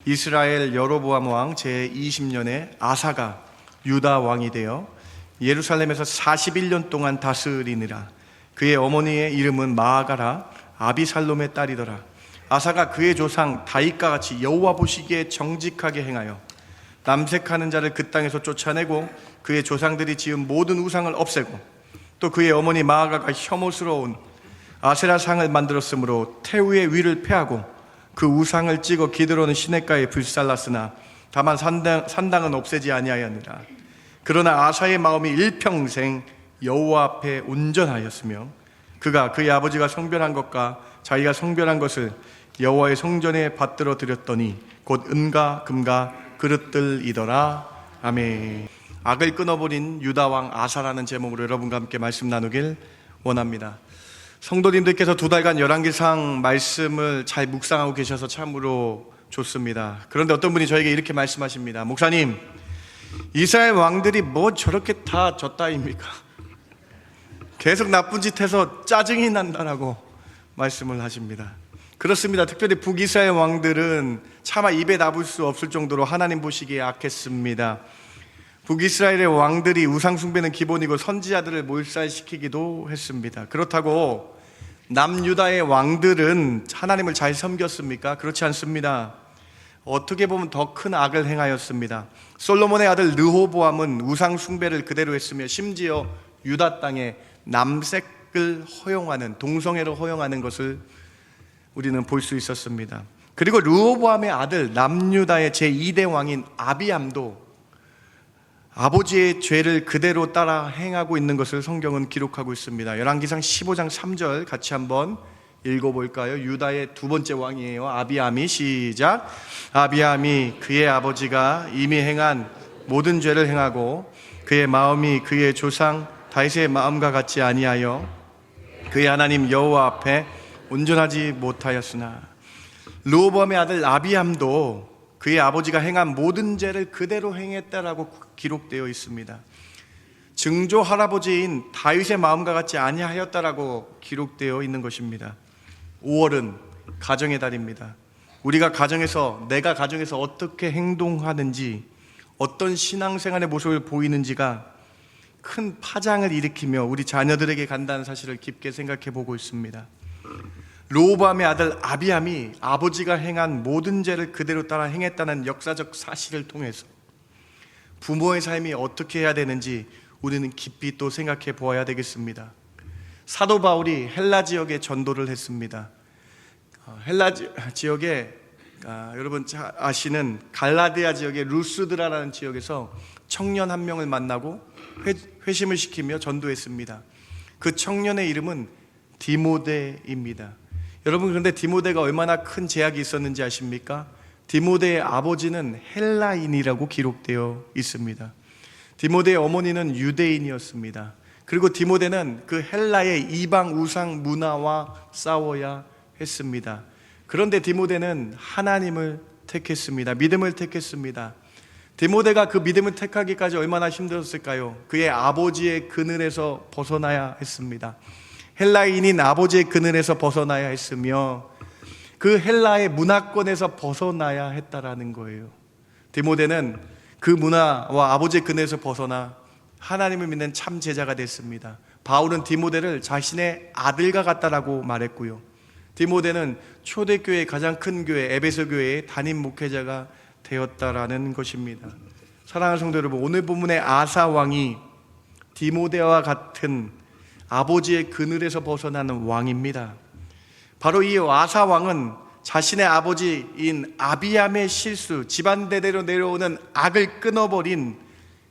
이스라엘 여로보암 왕 제20년에 아사가 유다 왕이 되어 예루살렘에서 41년 동안 다스리니라. 그의 어머니의 이름은 마아가라 아비살롬의 딸이더라. 아사가 그의 조상 다윗과 같이 여호와 보시기에 정직하게 행하여 남색하는 자를 그 땅에서 쫓아내고 그의 조상들이 지은 모든 우상을 없애고 또 그의 어머니 마아가가 혐오스러운 아세라 상을 만들었으므로 태우의 위를 폐하고 그 우상을 찍어 기드론 시냇가에 불살랐으나 다만 산당은 없애지 아니하였느라. 그러나 아사의 마음이 일평생 여호와 앞에 온전하였으며 그가 그의 아버지가 성별한 것과 자기가 성별한 것을 여호와의 성전에 받들어 드렸더니 곧 은과 금과 그릇들이더라. 아멘. 악을 끊어버린 유다왕 아사라는 제목으로 여러분과 함께 말씀 나누길 원합니다. 성도님들께서 2달간 열왕기상 말씀을 잘 묵상하고 계셔서 참으로 좋습니다. 그런데 어떤 분이 저에게 이렇게 말씀하십니다. 목사님, 이스라엘 왕들이 뭐 저렇게 다 졌다입니까? 계속 나쁜 짓 해서 짜증이 난다라고 말씀을 하십니다. 그렇습니다. 특별히 북이스라엘 왕들은 차마 입에 담을 수 없을 정도로 하나님 보시기에 악했습니다. 북이스라엘의 왕들이 우상숭배는 기본이고 선지자들을 몰살시키기도 했습니다. 그렇다고 남유다의 왕들은 하나님을 잘 섬겼습니까? 그렇지 않습니다. 어떻게 보면 더 큰 악을 행하였습니다. 솔로몬의 아들 르호보암은 우상숭배를 그대로 했으며 심지어 유다 땅에 남색을 허용하는, 동성애를 허용하는 것을 우리는 볼 수 있었습니다. 그리고 르호보암의 아들 남유다의 제2대 왕인 아비암도 아버지의 죄를 그대로 따라 행하고 있는 것을 성경은 기록하고 있습니다. 열왕기상 15장 3절 같이 한번 읽어볼까요? 유다의 두 번째 왕이에요. 아비암이. 시작. 아비암이 그의 아버지가 이미 행한 모든 죄를 행하고 그의 마음이 그의 조상 다윗의 마음과 같지 아니하여 그의 하나님 여호와 앞에 온전하지 못하였으나. 르호보암의 아들 아비암도 그의 아버지가 행한 모든 죄를 그대로 행했다라고 기록되어 있습니다. 증조 할아버지인 다윗의 마음과 같지 아니하였다라고 기록되어 있는 것입니다. 5월은 가정의 달입니다. 우리가 내가 가정에서 어떻게 행동하는지, 어떤 신앙생활의 모습을 보이는지가 큰 파장을 일으키며 우리 자녀들에게 간다는 사실을 깊게 생각해 보고 있습니다. 르호보암의 아들 아비암이 아버지가 행한 모든 죄를 그대로 따라 행했다는 역사적 사실을 통해서 부모의 삶이 어떻게 해야 되는지 우리는 깊이 또 생각해 보아야 되겠습니다. 사도 바울이 헬라 지역에 전도를 했습니다. 헬라 지역에 여러분 잘 아시는 갈라디아 지역의 루스드라라는 지역에서 청년 한 명을 만나고 회심을 시키며 전도했습니다. 그 청년의 이름은 디모데입니다. 여러분, 그런데 디모데가 얼마나 큰 제약이 있었는지 아십니까? 디모데의 아버지는 헬라인이라고 기록되어 있습니다. 디모데의 어머니는 유대인이었습니다. 그리고 디모데는 그 헬라의 이방 우상 문화와 싸워야 했습니다. 그런데 디모데는 하나님을 택했습니다. 믿음을 택했습니다. 디모데가 그 믿음을 택하기까지 얼마나 힘들었을까요? 그의 아버지의 그늘에서 벗어나야 했습니다. 헬라인인 아버지의 그늘에서 벗어나야 했으며 그 헬라의 문화권에서 벗어나야 했다라는 거예요. 디모데는 그 문화와 아버지의 그늘에서 벗어나 하나님을 믿는 참 제자가 됐습니다. 바울은 디모데를 자신의 아들과 같다라고 말했고요. 디모데는 초대교회의 가장 큰 교회 에베소 교회의 담임 목회자가 되었다라는 것입니다. 사랑하는 성도 여러분, 오늘 본문의 아사 왕이 디모데와 같은 아버지의 그늘에서 벗어나는 왕입니다. 바로 이 아사 왕은 자신의 아버지인 아비암의 실수, 집안 대대로 내려오는 악을 끊어버린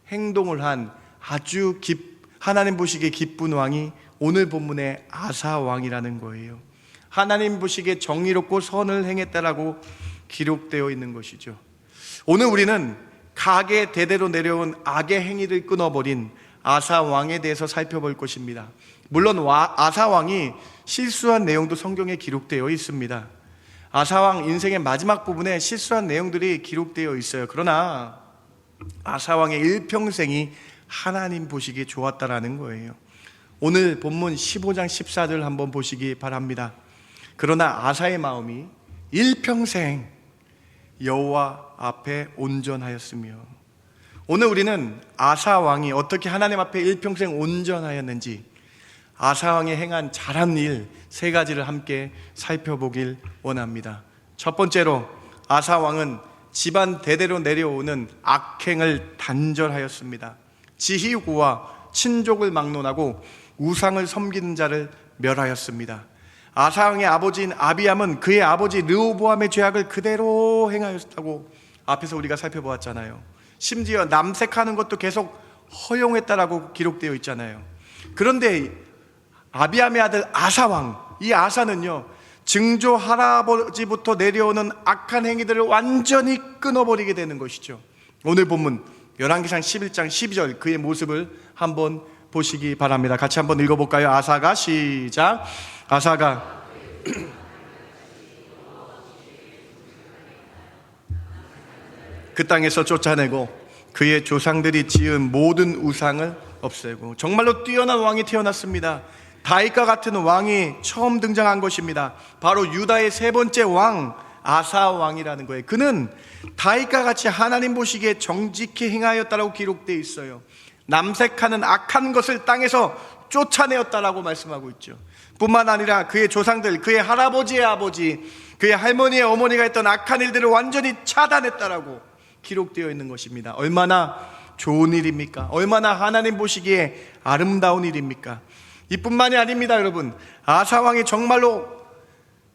행동을 한 아주 하나님 보시기에 기쁜 왕이 오늘 본문의 아사 왕이라는 거예요. 하나님 보시기에 정의롭고 선을 행했다라고 기록되어 있는 것이죠. 오늘 우리는 가게 대대로 내려온 악의 행위를 끊어버린 아사 왕에 대해서 살펴볼 것입니다. 물론 아사 왕이 실수한 내용도 성경에 기록되어 있습니다. 아사 왕 인생의 마지막 부분에 실수한 내용들이 기록되어 있어요. 그러나 아사 왕의 일평생이 하나님 보시기에 좋았다라는 거예요. 오늘 본문 15장 14절 한번 보시기 바랍니다. 그러나 아사의 마음이 일평생 여호와 앞에 온전하였으며. 오늘 우리는 아사 왕이 어떻게 하나님 앞에 일평생 온전하였는지, 아사 왕이 행한 잘한 일 3가지를 함께 살펴보길 원합니다. 첫 번째로, 아사 왕은 집안 대대로 내려오는 악행을 단절하였습니다. 지휘구와 친족을 막론하고 우상을 섬기는 자를 멸하였습니다. 아사 왕의 아버지인 아비암은 그의 아버지 르호보암의 죄악을 그대로 행하였다고 앞에서 우리가 살펴보았잖아요. 심지어 남색하는 것도 계속 허용했다라고 기록되어 있잖아요. 그런데 아비암의 아들 아사왕, 이 아사는요, 증조 할아버지부터 내려오는 악한 행위들을 완전히 끊어버리게 되는 것이죠. 오늘 본문 열왕기상 11장 12절 그의 모습을 한번 보시기 바랍니다. 같이 한번 읽어볼까요? 아사가 시작. 아사가 그 땅에서 쫓아내고 그의 조상들이 지은 모든 우상을 없애고. 정말로 뛰어난 왕이 태어났습니다. 다윗과 같은 왕이 처음 등장한 것입니다. 바로 유다의 3번째 왕 아사 왕이라는 거예요. 그는 다윗과 같이 하나님 보시기에 정직히 행하였다라고 기록되어 있어요. 남색하는 악한 것을 땅에서 쫓아내었다라고 말씀하고 있죠. 뿐만 아니라 그의 조상들, 그의 할아버지의 아버지, 그의 할머니의 어머니가 했던 악한 일들을 완전히 차단했다라고 기록되어 있는 것입니다. 얼마나 좋은 일입니까? 얼마나 하나님 보시기에 아름다운 일입니까? 이뿐만이 아닙니다, 여러분. 아사 왕이 정말로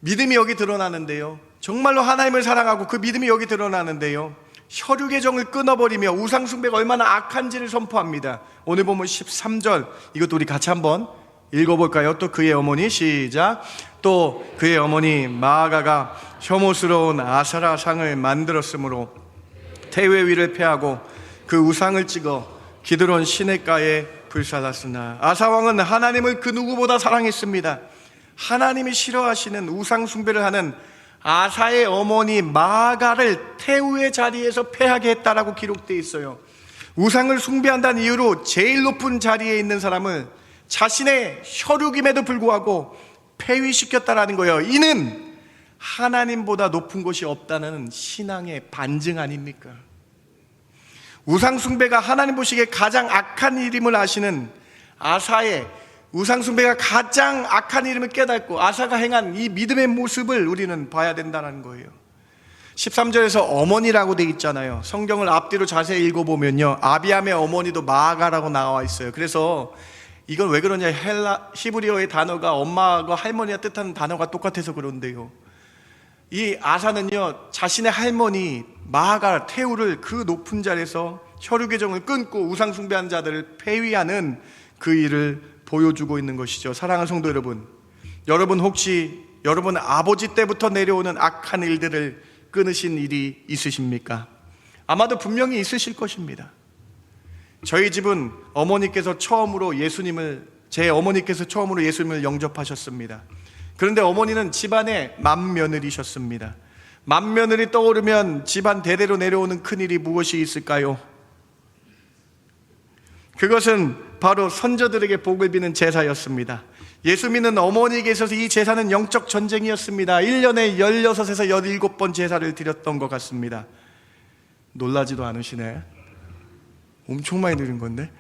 믿음이 여기 드러나는데요, 정말로 하나님을 사랑하고 그 믿음이 여기 드러나는데요, 혈육의 정을 끊어버리며 우상 숭배가 얼마나 악한지를 선포합니다. 오늘 보면 13절, 이것도 우리 같이 한번 읽어볼까요? 또 그의 어머니 시작. 또 그의 어머니 마아가가 혐오스러운 아사라 상을 만들었으므로 태회 위를 패하고 그 우상을 찍어 기드론 시냇가에 불살랐으나. 아사 왕은 하나님을 그 누구보다 사랑했습니다. 하나님이 싫어하시는 우상 숭배를 하는 아사의 어머니 마아가를 태우의 자리에서 패하게 했다라고 기록되어 있어요. 우상을 숭배한다는 이유로 제일 높은 자리에 있는 사람을 자신의 혈육임에도 불구하고 폐위시켰다라는 거예요. 이는 하나님보다 높은 곳이 없다는 신앙의 반증 아닙니까? 우상 숭배가 하나님 보시기에 가장 악한 일임을 아시는 아사의 우상 숭배가 가장 악한 일임을 깨닫고 아사가 행한 이 믿음의 모습을 우리는 봐야 된다는 거예요. 13절에서 어머니라고 돼 있잖아요. 성경을 앞뒤로 자세히 읽어보면요, 아비암의 어머니도 마아가라고 나와 있어요. 그래서 이건 왜 그러냐, 히브리어의 단어가 엄마가 할머니가 뜻하는 단어가 똑같아서 그런데요, 이 아사는요, 자신의 할머니 마아가 태우를 그 높은 자리에서 혈육의 정을 끊고 우상 숭배하는 자들을 폐위하는 그 일을 보여주고 있는 것이죠. 사랑하는 성도 여러분, 여러분 혹시 여러분 아버지 때부터 내려오는 악한 일들을 끊으신 일이 있으십니까? 아마도 분명히 있으실 것입니다. 저희 집은 제 어머니께서 처음으로 예수님을 영접하셨습니다. 그런데 어머니는 집안의 맏며느리셨습니다. 맏며느리 떠오르면 집안 대대로 내려오는 큰일이 무엇이 있을까요? 그것은 바로 선조들에게 복을 비는 제사였습니다. 예수 믿는 어머니에게 있어서 이 제사는 영적 전쟁이었습니다. 1년에 16에서 17번 제사를 드렸던 것 같습니다. 놀라지도 않으시네. 엄청 많이 드린 건데.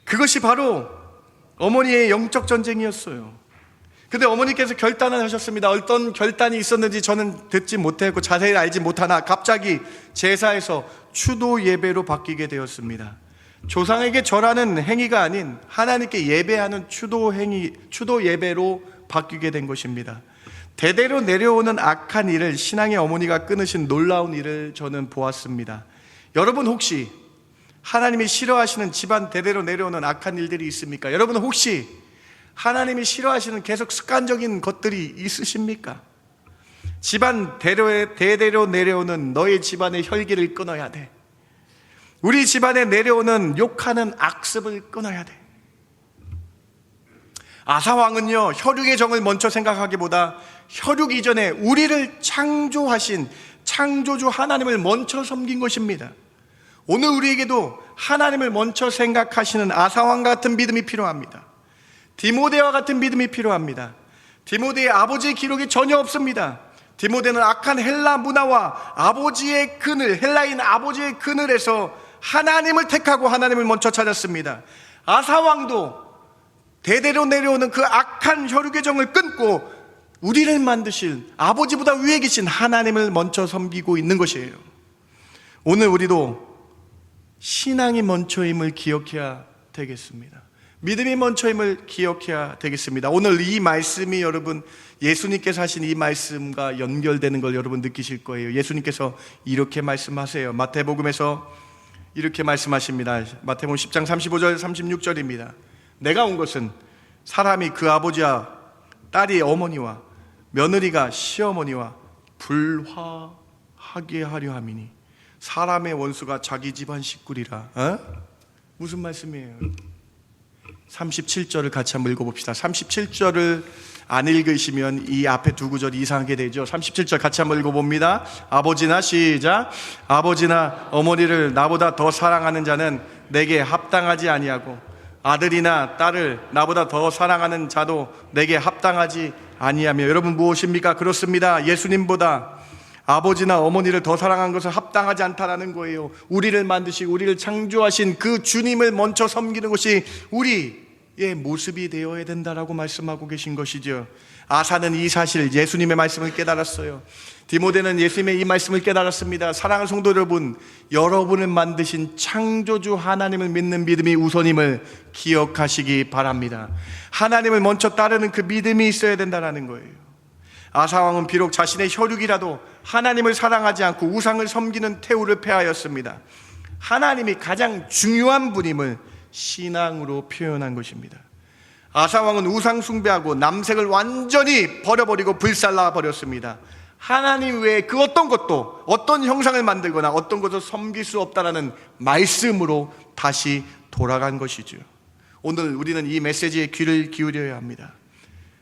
그것이 바로 어머니의 영적 전쟁이었어요. 근데 어머니께서 결단을 하셨습니다. 어떤 결단이 있었는지 저는 듣지 못했고 자세히 알지 못하나 갑자기 제사에서 추도 예배로 바뀌게 되었습니다. 조상에게 절하는 행위가 아닌 하나님께 예배하는 추도 예배로 바뀌게 된 것입니다. 대대로 내려오는 악한 일을 신앙의 어머니가 끊으신 놀라운 일을 저는 보았습니다. 여러분 혹시 하나님이 싫어하시는 집안 대대로 내려오는 악한 일들이 있습니까? 여러분 혹시 하나님이 싫어하시는 계속 습관적인 것들이 있으십니까? 집안 대대로 내려오는 너의 집안의 혈기를 끊어야 돼. 우리 집안에 내려오는 욕하는 악습을 끊어야 돼. 아사왕은요, 혈육의 정을 먼저 생각하기보다 혈육 이전에 우리를 창조하신 창조주 하나님을 먼저 섬긴 것입니다. 오늘 우리에게도 하나님을 먼저 생각하시는 아사왕 같은 믿음이 필요합니다. 디모데와 같은 믿음이 필요합니다. 디모데의 아버지의 기록이 전혀 없습니다. 디모데는 악한 헬라 문화와 아버지의 그늘, 헬라인 아버지의 그늘에서 하나님을 택하고 하나님을 먼저 찾았습니다. 아사왕도 대대로 내려오는 그 악한 혈육의 정을 끊고 우리를 만드신 아버지보다 위에 계신 하나님을 먼저 섬기고 있는 것이에요. 오늘 우리도 신앙이 먼저임을 기억해야 되겠습니다. 믿음이 먼저임을 기억해야 되겠습니다. 오늘 이 말씀이 여러분 예수님께서 하신 이 말씀과 연결되는 걸 여러분 느끼실 거예요. 예수님께서 이렇게 말씀하세요. 마태복음에서 이렇게 말씀하십니다. 마태복음 10장 35절 36절입니다. 내가 온 것은 사람이 그 아버지와 딸이 어머니와 며느리가 시어머니와 불화하게 하려 함이니 사람의 원수가 자기 집안 식구리라. 무슨 말씀이에요? 37절을 같이 한번 읽어봅시다. 37절을 안 읽으시면 이 앞에 두 구절이 이상하게 되죠. 37절 같이 한번 읽어봅니다. 아버지나 시작. 아버지나 어머니를 나보다 더 사랑하는 자는 내게 합당하지 아니하고 아들이나 딸을 나보다 더 사랑하는 자도 내게 합당하지 아니하며. 여러분 무엇입니까? 그렇습니다. 예수님보다 아버지나 어머니를 더 사랑한 것은 합당하지 않다라는 거예요. 우리를 만드시고 우리를 창조하신 그 주님을 먼저 섬기는 것이 우리의 모습이 되어야 된다라고 말씀하고 계신 것이죠. 아사는 이 사실 예수님의 말씀을 깨달았어요. 디모데는 예수님의 이 말씀을 깨달았습니다. 사랑하는 성도 여러분, 여러분을 만드신 창조주 하나님을 믿는 믿음이 우선임을 기억하시기 바랍니다. 하나님을 먼저 따르는 그 믿음이 있어야 된다는 거예요. 아사왕은 비록 자신의 혈육이라도 하나님을 사랑하지 않고 우상을 섬기는 태우를 폐하였습니다. 하나님이 가장 중요한 분임을 신앙으로 표현한 것입니다. 아사왕은 우상 숭배하고 남색을 완전히 버려버리고 불살라 버렸습니다. 하나님 외에 그 어떤 것도 어떤 형상을 만들거나 어떤 것을 섬길 수 없다라는 말씀으로 다시 돌아간 것이죠. 오늘 우리는 이 메시지에 귀를 기울여야 합니다.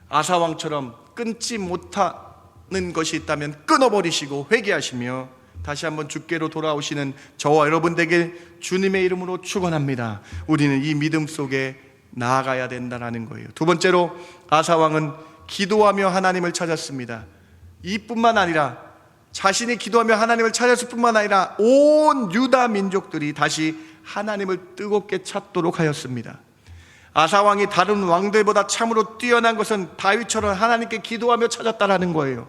아사왕처럼 끊지 못하는 것이 있다면 끊어버리시고 회개하시며 다시 한번 주께로 돌아오시는 저와 여러분 되길 주님의 이름으로 축원합니다. 우리는 이 믿음 속에 나아가야 된다는 거예요. 두 번째로 아사왕은 기도하며 하나님을 찾았습니다. 이뿐만 아니라 자신이 기도하며 하나님을 찾았을 뿐만 아니라 온 유다 민족들이 다시 하나님을 뜨겁게 찾도록 하였습니다. 아사왕이 다른 왕들보다 참으로 뛰어난 것은 다윗처럼 하나님께 기도하며 찾았다라는 거예요.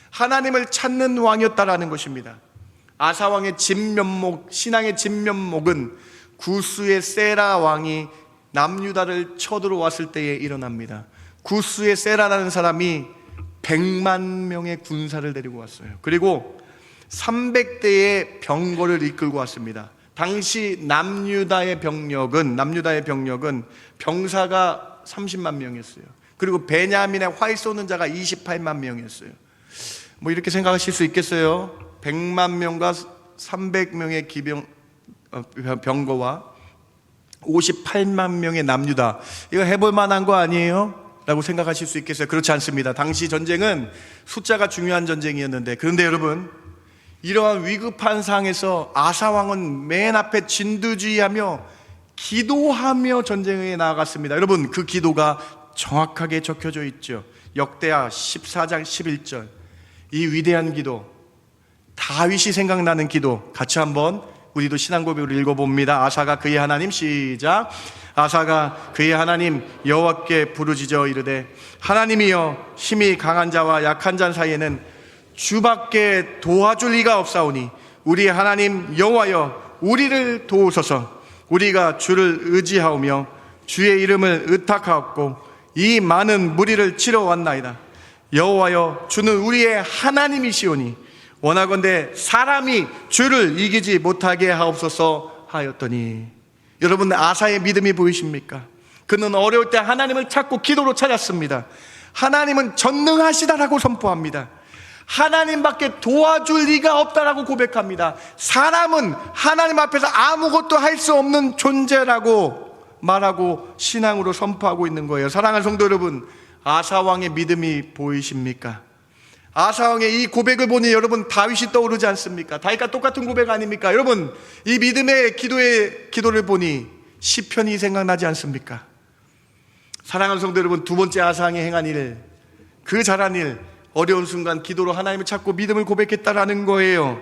하나님을 찾는 왕이었다라는 것입니다. 아사왕의 진면목, 신앙의 진면목은 구스의 세라 왕이 남유다를 쳐들어왔을 때에 일어납니다. 구스의 세라라는 사람이 100만 명의 군사를 데리고 왔어요. 그리고 300대의 병거를 이끌고 왔습니다. 당시 남유다의 병력은 병사가 30만 명이었어요. 그리고 베냐민의 활 쏘는 자가 28만 명이었어요. 뭐 이렇게 생각하실 수 있겠어요? 100만 명과 300명의 병거와 58만 명의 남유다, 이거 해볼 만한 거 아니에요? 라고 생각하실 수 있겠어요? 그렇지 않습니다. 당시 전쟁은 숫자가 중요한 전쟁이었는데, 그런데 여러분, 이러한 위급한 상황에서 아사왕은 맨 앞에 진두지휘하며 기도하며 전쟁에 나아갔습니다. 여러분, 그 기도가 정확하게 적혀져 있죠. 역대하 14장 11절. 이 위대한 기도, 다윗이 생각나는 기도, 같이 한번 우리도 신앙 고백으로 읽어봅니다. 아사가 그의 하나님, 시작. 아사가 그의 하나님 여호와께 부르짖어 이르되 하나님이여, 힘이 강한 자와 약한 자 사이에는 주밖에 도와줄 리가 없사오니 우리 하나님 여호와여, 우리를 도우소서. 우리가 주를 의지하오며 주의 이름을 의탁하옵고 이 많은 무리를 치러 왔나이다. 여호와여, 주는 우리의 하나님이시오니 원하건대 사람이 주를 이기지 못하게 하옵소서 하였더니. 여러분, 아사의 믿음이 보이십니까? 그는 어려울 때 하나님을 찾고 기도로 찾았습니다. 하나님은 전능하시다라고 선포합니다. 하나님밖에 도와줄 리가 없다라고 고백합니다. 사람은 하나님 앞에서 아무것도 할 수 없는 존재라고 말하고 신앙으로 선포하고 있는 거예요. 사랑하는 성도 여러분, 아사왕의 믿음이 보이십니까? 아사왕의 이 고백을 보니 여러분 다윗이 떠오르지 않습니까? 다윗과 똑같은 고백 아닙니까? 여러분, 이 믿음의 기도를 보니 시편이 생각나지 않습니까? 사랑하는 성도 여러분, 두 번째 아사왕이 행한 일, 그 잘한 일, 어려운 순간 기도로 하나님을 찾고 믿음을 고백했다라는 거예요.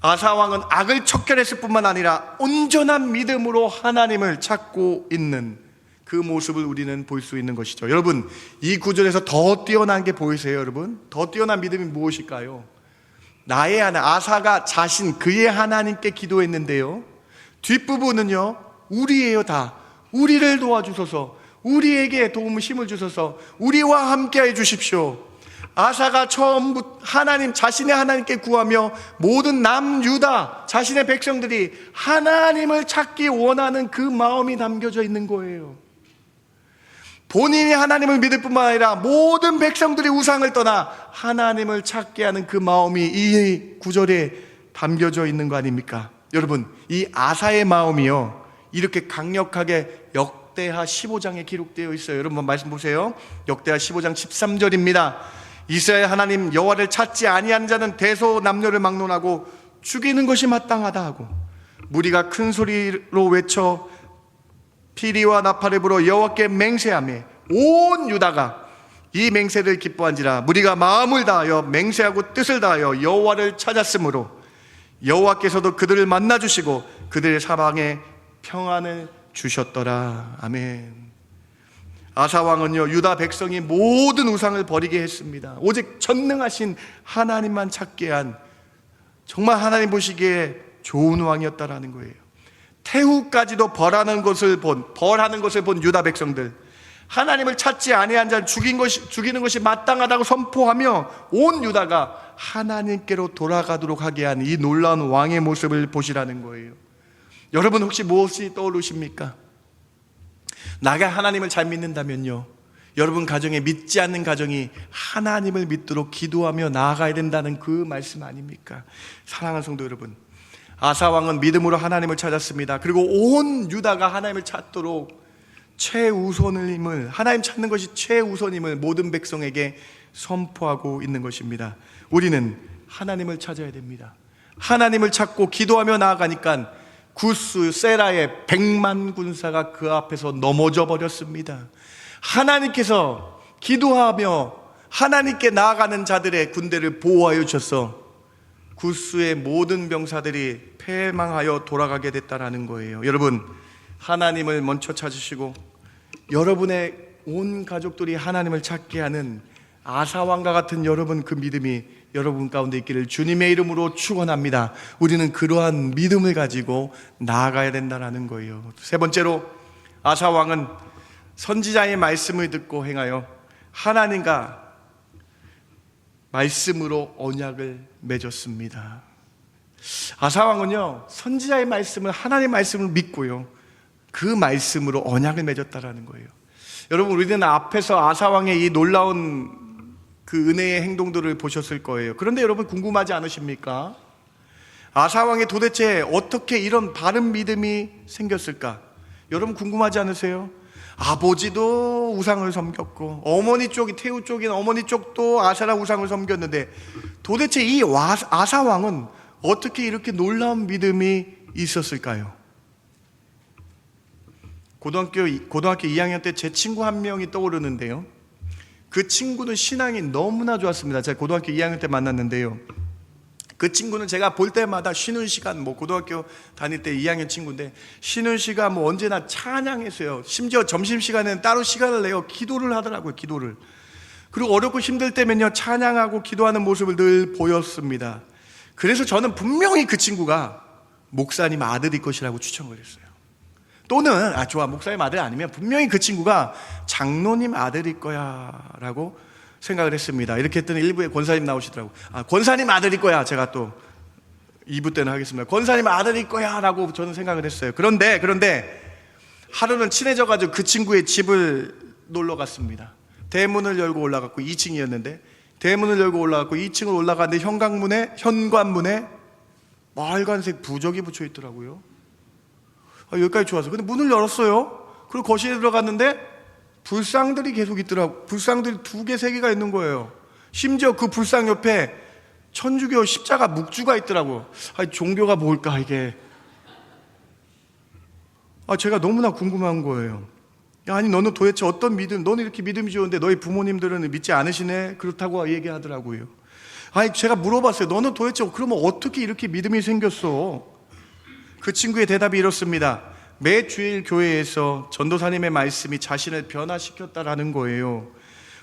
아사왕은 악을 척결했을 뿐만 아니라 온전한 믿음으로 하나님을 찾고 있는 그 모습을 우리는 볼 수 있는 것이죠. 여러분, 이 구절에서 더 뛰어난 게 보이세요? 여러분, 더 뛰어난 믿음이 무엇일까요? 나의 하나님, 아사가 자신 그의 하나님께 기도했는데요, 뒷부분은요 우리예요. 다 우리를 도와주소서, 우리에게 도움을 힘을 주소서, 우리와 함께해 주십시오. 아사가 처음부터 자신의 하나님께 구하며 모든 남유다 자신의 백성들이 하나님을 찾기 원하는 그 마음이 담겨져 있는 거예요. 본인이 하나님을 믿을 뿐만 아니라 모든 백성들이 우상을 떠나 하나님을 찾게 하는 그 마음이 이 구절에 담겨져 있는 거 아닙니까? 여러분, 이 아사의 마음이요 이렇게 강력하게 역대하 15장에 기록되어 있어요. 여러분 말씀 보세요. 역대하 15장 13절입니다. 이스라엘 하나님 여호와를 찾지 아니한 자는 대소남녀를 막론하고 죽이는 것이 마땅하다 하고, 무리가 큰 소리로 외쳐 피리와 나팔을 불어 여호와께 맹세하며 온 유다가 이 맹세를 기뻐한지라. 무리가 마음을 다하여 맹세하고 뜻을 다하여 여호와를 찾았으므로 여호와께서도 그들을 만나 주시고 그들의 사방에 평안을 주셨더라. 아멘. 아사왕은요 유다 백성이 모든 우상을 버리게 했습니다. 오직 전능하신 하나님만 찾게 한, 정말 하나님 보시기에 좋은 왕이었다라는 거예요. 태후까지도 벌하는 것을 본 유다 백성들, 하나님을 찾지 아니한 자를 죽이는 것이 마땅하다고 선포하며 온 유다가 하나님께로 돌아가도록 하게 한 이 놀라운 왕의 모습을 보시라는 거예요. 여러분 혹시 무엇이 떠오르십니까? 나가 하나님을 잘 믿는다면요, 여러분 가정에 믿지 않는 가정이 하나님을 믿도록 기도하며 나아가야 된다는 그 말씀 아닙니까? 사랑하는 성도 여러분, 아사왕은 믿음으로 하나님을 찾았습니다. 그리고 온 유다가 하나님을 찾도록 하나님 찾는 것이 최우선임을 모든 백성에게 선포하고 있는 것입니다. 우리는 하나님을 찾아야 됩니다. 하나님을 찾고 기도하며 나아가니까 구스 세라의 100만 군사가 그 앞에서 넘어져 버렸습니다. 하나님께서 기도하며 하나님께 나아가는 자들의 군대를 보호하여 주셔서 구스의 모든 병사들이 패망하여 돌아가게 됐다라는 거예요. 여러분, 하나님을 먼저 찾으시고 여러분의 온 가족들이 하나님을 찾게 하는 아사왕과 같은 여러분 그 믿음이 여러분 가운데 있기를 주님의 이름으로 축원합니다. 우리는 그러한 믿음을 가지고 나아가야 된다는 거예요. 세 번째로, 아사왕은 선지자의 말씀을 듣고 행하여 하나님과 말씀으로 언약을 맺었습니다. 아사왕은요 선지자의 말씀을, 하나님의 말씀을 믿고요 그 말씀으로 언약을 맺었다라는 거예요. 여러분, 우리는 앞에서 아사왕의 이 놀라운 그 은혜의 행동들을 보셨을 거예요. 그런데 여러분 궁금하지 않으십니까? 아사왕이 도대체 어떻게 이런 바른 믿음이 생겼을까? 여러분 궁금하지 않으세요? 아버지도 우상을 섬겼고 어머니 쪽이 태우 쪽인 어머니 쪽도 아세라 우상을 섬겼는데 도대체 이 아사왕은 어떻게 이렇게 놀라운 믿음이 있었을까요? 고등학교 2학년 때 제 친구 한 명이 떠오르는데요, 그 친구는 신앙이 너무나 좋았습니다. 제가 고등학교 2학년 때 만났는데요, 그 친구는 제가 볼 때마다 쉬는 시간, 고등학교 다닐 때 2학년 친구인데 쉬는 시간 언제나 찬양했어요. 심지어 점심시간에는 따로 시간을 내어 기도를 하더라고요. 기도를. 그리고 어렵고 힘들 때면요 찬양하고 기도하는 모습을 늘 보였습니다. 그래서 저는 분명히 그 친구가 목사님 아들일 것이라고 추측을 했어요. 또는 좋아, 목사님 아들 아니면 분명히 그 친구가 장로님 아들일 거야 라고 생각을 했습니다. 이렇게 했더니 1부에 권사님 나오시더라고요. 권사님 아들일 거야. 제가 또 2부 때는 하겠습니다. 권사님 아들일 거야 라고 저는 생각을 했어요. 그런데 하루는 친해져가지고 그 친구의 집을 놀러 갔습니다. 대문을 열고 올라갔고 2층이었는데 대문을 열고 올라갔고 2층을 올라갔는데 현관문에 빨간색 부적이 붙여 있더라고요. 여기까지 좋았어요. 근데 문을 열었어요. 그리고 거실에 들어갔는데 불상들이 계속 있더라고요. 불상들이 2개, 3개가 있는 거예요. 심지어 그 불상 옆에 천주교 십자가 묵주가 있더라고요. 종교가 뭘까 이게? 제가 너무나 궁금한 거예요. 야, 아니 너는 도대체 어떤 믿음, 너는 이렇게 믿음이 좋은데 너희 부모님들은 믿지 않으시네? 그렇다고 얘기하더라고요. 아니 제가 물어봤어요. 너는 도대체 그러면 어떻게 이렇게 믿음이 생겼어? 그 친구의 대답이 이렇습니다. 매주일 교회에서 전도사님의 말씀이 자신을 변화시켰다라는 거예요.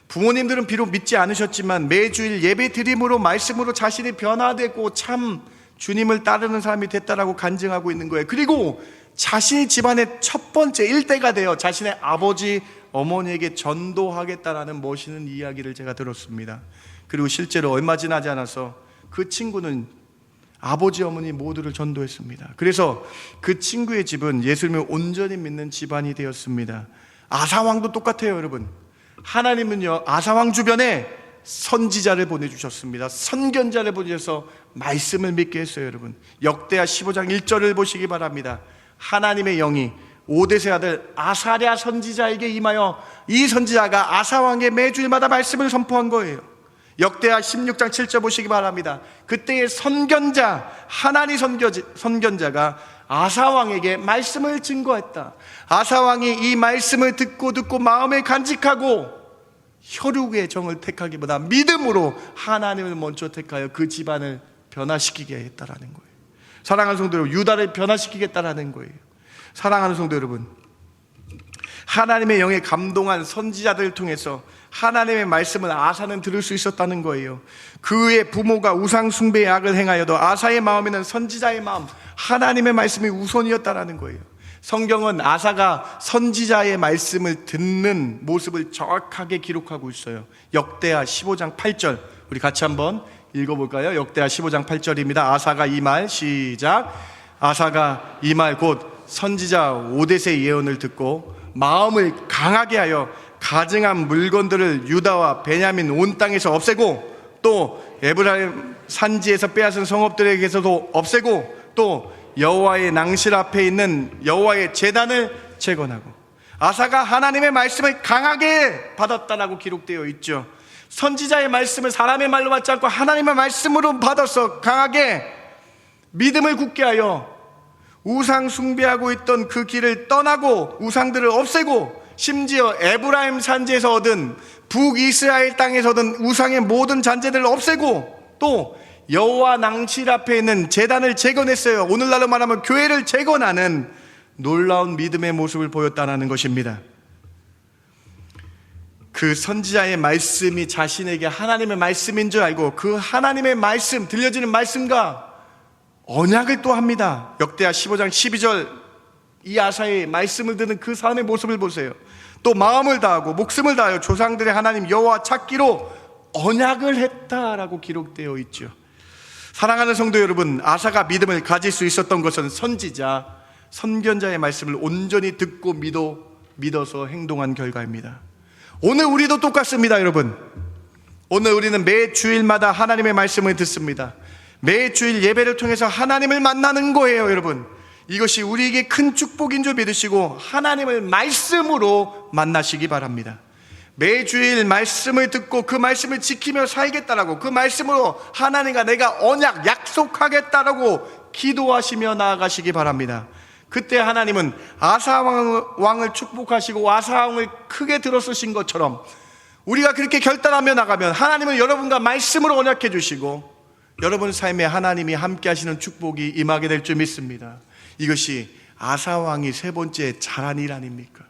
부모님들은 비록 믿지 않으셨지만 매주일 예배 드림으로 말씀으로 자신이 변화되고 참 주님을 따르는 사람이 됐다라고 간증하고 있는 거예요. 그리고 자신이 집안의 첫 번째 일대가 되어 자신의 아버지, 어머니에게 전도하겠다라는 멋있는 이야기를 제가 들었습니다. 그리고 실제로 얼마 지나지 않아서 그 친구는 아버지, 어머니 모두를 전도했습니다. 그래서 그 친구의 집은 예수님을 온전히 믿는 집안이 되었습니다. 아사왕도 똑같아요, 여러분. 하나님은요, 아사왕 주변에 선지자를 보내주셨습니다. 선견자를 보내셔서 말씀을 믿게 했어요, 여러분. 역대하 15장 1절을 보시기 바랍니다. 하나님의 영이 오데세 아들 아사랴 선지자에게 임하여 이 선지자가 아사왕의 매주일마다 말씀을 선포한 거예요. 역대하 16장 7절 보시기 바랍니다. 그때의 선견자, 하나니 선견자가 아사왕에게 말씀을 증거했다. 아사왕이 이 말씀을 듣고 마음에 간직하고 혈육의 정을 택하기보다 믿음으로 하나님을 먼저 택하여 그 집안을 변화시키게 했다라는 거예요. 사랑하는 성도 여러분, 유다를 변화시키겠다라는 거예요. 사랑하는 성도 여러분, 하나님의 영에 감동한 선지자들을 통해서 하나님의 말씀을 아사는 들을 수 있었다는 거예요. 그의 부모가 우상 숭배의 악을 행하여도 아사의 마음에는 선지자의 마음, 하나님의 말씀이 우선이었다라는 거예요. 성경은 아사가 선지자의 말씀을 듣는 모습을 정확하게 기록하고 있어요. 역대하 15장 8절 우리 같이 한번 읽어볼까요? 역대하 15장 8절입니다. 아사가 이 말, 시작. 아사가 이 말 곧 선지자 오데세의 예언을 듣고 마음을 강하게 하여 가증한 물건들을 유다와 베냐민 온 땅에서 없애고 또 에브라임 산지에서 빼앗은 성읍들에게서도 없애고 또 여호와의 낭실 앞에 있는 여호와의 제단을 재건하고, 아사가 하나님의 말씀을 강하게 받았다라고 기록되어 있죠. 선지자의 말씀을 사람의 말로 받지 않고 하나님의 말씀으로 받아서 강하게 믿음을 굳게 하여 우상 숭배하고 있던 그 길을 떠나고 우상들을 없애고, 심지어 에브라임 산지에서 얻은 북이스라엘 땅에서 얻은 우상의 모든 잔재들을 없애고 또 여호와 낭실 앞에 있는 제단을 재건했어요. 오늘날로 말하면 교회를 재건하는 놀라운 믿음의 모습을 보였다는 것입니다. 그 선지자의 말씀이 자신에게 하나님의 말씀인 줄 알고 그 하나님의 말씀, 들려지는 말씀과 언약을 또 합니다. 역대하 15장 12절 이 아사의 말씀을 듣는 그 사람의 모습을 보세요. 또 마음을 다하고 목숨을 다하여 조상들의 하나님 여호와 찾기로 언약을 했다라고 기록되어 있죠. 사랑하는 성도 여러분, 아사가 믿음을 가질 수 있었던 것은 선지자, 선견자의 말씀을 온전히 듣고 믿어서 행동한 결과입니다. 오늘 우리도 똑같습니다, 여러분. 오늘 우리는 매 주일마다 하나님의 말씀을 듣습니다. 매 주일 예배를 통해서 하나님을 만나는 거예요, 여러분. 이것이 우리에게 큰 축복인 줄 믿으시고 하나님을 말씀으로 만나시기 바랍니다. 매주일 말씀을 듣고 그 말씀을 지키며 살겠다라고, 그 말씀으로 하나님과 내가 언약 약속하겠다라고 기도하시며 나아가시기 바랍니다. 그때 하나님은 아사 왕을 축복하시고 아사 왕을 크게 들어쓰신 것처럼 우리가 그렇게 결단하며 나가면 하나님은 여러분과 말씀으로 언약해 주시고 여러분 삶에 하나님이 함께 하시는 축복이 임하게 될 줄 믿습니다. 이것이 아사 왕이 세 번째 잘한 일 아닙니까?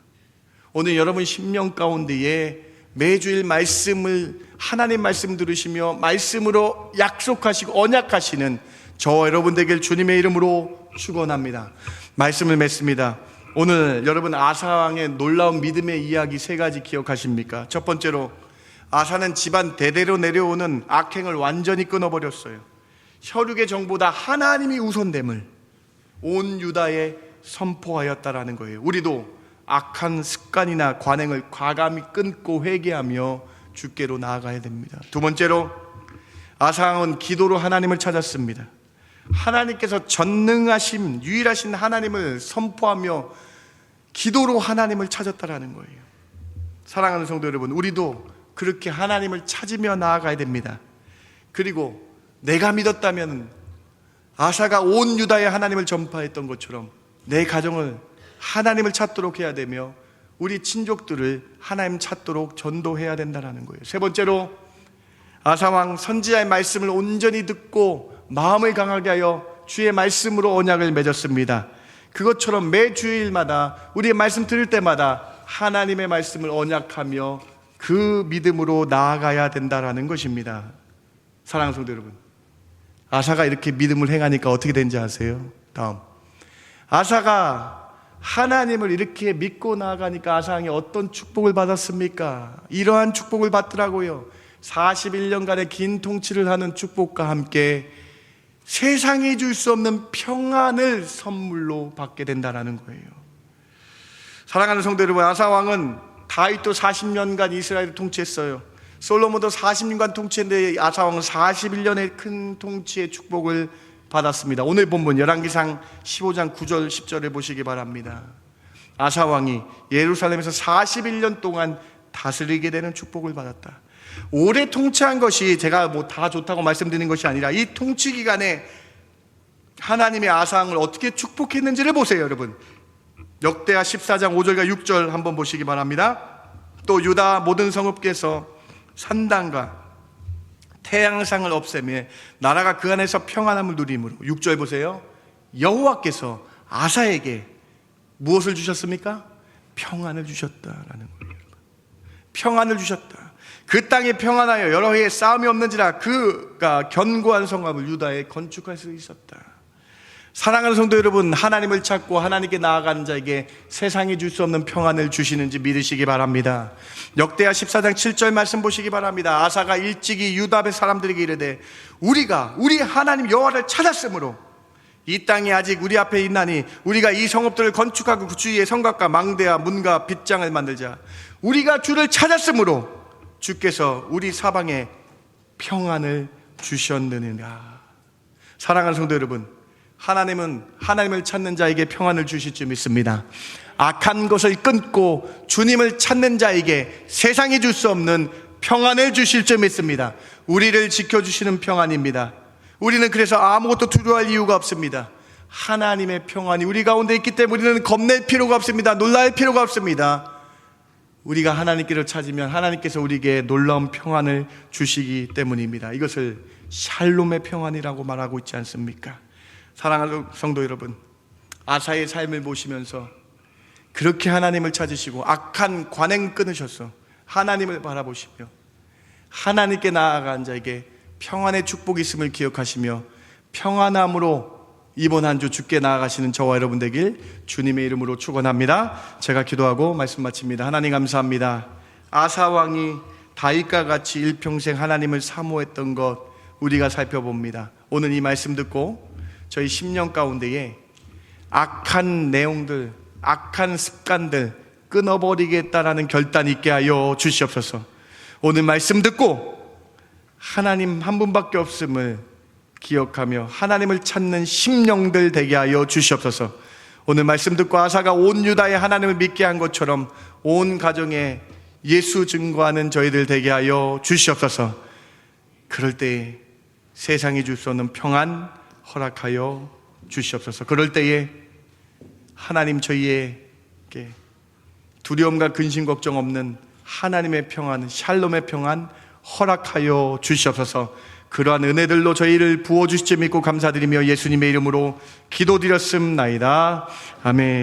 오늘 여러분 심령 가운데에 매주일 말씀을, 하나님 말씀 들으시며 말씀으로 약속하시고 언약하시는 저 여러분 되길 주님의 이름으로 축원합니다. 말씀을 맺습니다. 오늘 여러분 아사 왕의 놀라운 믿음의 이야기 세 가지 기억하십니까? 첫 번째로 아사는 집안 대대로 내려오는 악행을 완전히 끊어버렸어요. 혈육의 정보다 하나님이 우선됨을 온 유다에 선포하였다라는 거예요. 우리도 악한 습관이나 관행을 과감히 끊고 회개하며 주께로 나아가야 됩니다. 두 번째로 아사 왕은 기도로 하나님을 찾았습니다. 하나님께서 전능하신 유일하신 하나님을 선포하며 기도로 하나님을 찾았다라는 거예요. 사랑하는 성도 여러분, 우리도 그렇게 하나님을 찾으며 나아가야 됩니다. 그리고 내가 믿었다면 아사가 온 유다에 하나님을 전파했던 것처럼 내 가정을 하나님을 찾도록 해야 되며 우리 친족들을 하나님 찾도록 전도해야 된다는 거예요. 세 번째로 아사왕 선지자의 말씀을 온전히 듣고 마음을 강하게 하여 주의 말씀으로 언약을 맺었습니다. 그것처럼 매 주일마다 우리의 말씀 들을 때마다 하나님의 말씀을 언약하며 그 믿음으로 나아가야 된다는 것입니다. 사랑하는 성도 여러분, 아사가 이렇게 믿음을 행하니까 어떻게 된지 아세요? 다음, 아사가 하나님을 이렇게 믿고 나아가니까 아사왕이 어떤 축복을 받았습니까? 이러한 축복을 받더라고요. 41년간의 긴 통치를 하는 축복과 함께 세상이 줄 수 없는 평안을 선물로 받게 된다는 거예요. 사랑하는 성도 여러분, 아사왕은 다윗도 40년간 이스라엘을 통치했어요. 솔로몬도 40년간 통치했는데 아사왕은 41년의 큰 통치의 축복을 받았습니다. 오늘 본문 열왕기상 15장 9절 10절을 보시기 바랍니다. 아사왕이 예루살렘에서 41년 동안 다스리게 되는 축복을 받았다. 오래 통치한 것이 제가 뭐 다 좋다고 말씀드리는 것이 아니라 이 통치 기간에 하나님의 아사왕을 어떻게 축복했는지를 보세요. 여러분, 역대하 14장 5절과 6절 한번 보시기 바랍니다. 또 유다 모든 성읍께서 산당과 태양상을 없애며 나라가 그 안에서 평안함을 누림으로. 6절 보세요. 여호와께서 아사에게 무엇을 주셨습니까? 평안을 주셨다라는 거예요. 평안을 주셨다. 그 땅에 평안하여 여러 해에 싸움이 없는지라 그가 견고한 성읍을 유다에 건축할 수 있었다. 사랑하는 성도 여러분, 하나님을 찾고 하나님께 나아가는 자에게 세상이 줄 수 없는 평안을 주시는지 믿으시기 바랍니다. 역대하 14장 7절 말씀 보시기 바랍니다. 아사가 일찍이 유다의 사람들에게 이르되 우리가 우리 하나님 여호와를 찾았으므로 이 땅이 아직 우리 앞에 있나니 우리가 이 성읍들을 건축하고 그 주위에 성곽과 망대와 문과 빗장을 만들자. 우리가 주를 찾았으므로 주께서 우리 사방에 평안을 주셨느니라. 사랑하는 성도 여러분, 하나님은 하나님을 찾는 자에게 평안을 주실 줄 믿습니다. 악한 것을 끊고 주님을 찾는 자에게 세상이 줄 수 없는 평안을 주실 줄 믿습니다. 우리를 지켜주시는 평안입니다. 우리는 그래서 아무것도 두려워할 이유가 없습니다. 하나님의 평안이 우리 가운데 있기 때문에 우리는 겁낼 필요가 없습니다. 놀랄 필요가 없습니다. 우리가 하나님께를 찾으면 하나님께서 우리에게 놀라운 평안을 주시기 때문입니다. 이것을 샬롬의 평안이라고 말하고 있지 않습니까? 사랑하는 성도 여러분, 아사의 삶을 보시면서 그렇게 하나님을 찾으시고 악한 관행 끊으셔서 하나님을 바라보시며 하나님께 나아간 자에게 평안의 축복이 있음을 기억하시며 평안함으로 이번 한 주 주께 나아가시는 저와 여러분 되길 주님의 이름으로 축원합니다. 제가 기도하고 말씀 마칩니다. 하나님 감사합니다. 아사 왕이 다윗과 같이 일평생 하나님을 사모했던 것 우리가 살펴봅니다. 오늘 이 말씀 듣고 저희 10년 가운데에 악한 내용들, 악한 습관들 끊어버리겠다라는 결단 있게 하여 주시옵소서. 오늘 말씀 듣고 하나님 한 분밖에 없음을 기억하며 하나님을 찾는 심령들 되게 하여 주시옵소서. 오늘 말씀 듣고 아사가 온 유다의 하나님을 믿게 한 것처럼 온 가정에 예수 증거하는 저희들 되게 하여 주시옵소서. 그럴 때 세상이 줄 수 없는 평안 허락하여 주시옵소서. 그럴 때에 하나님 저희에게 두려움과 근심 걱정 없는 하나님의 평안, 샬롬의 평안 허락하여 주시옵소서. 그러한 은혜들로 저희를 부어주실 줄 믿고 감사드리며 예수님의 이름으로 기도드렸음나이다. 아멘.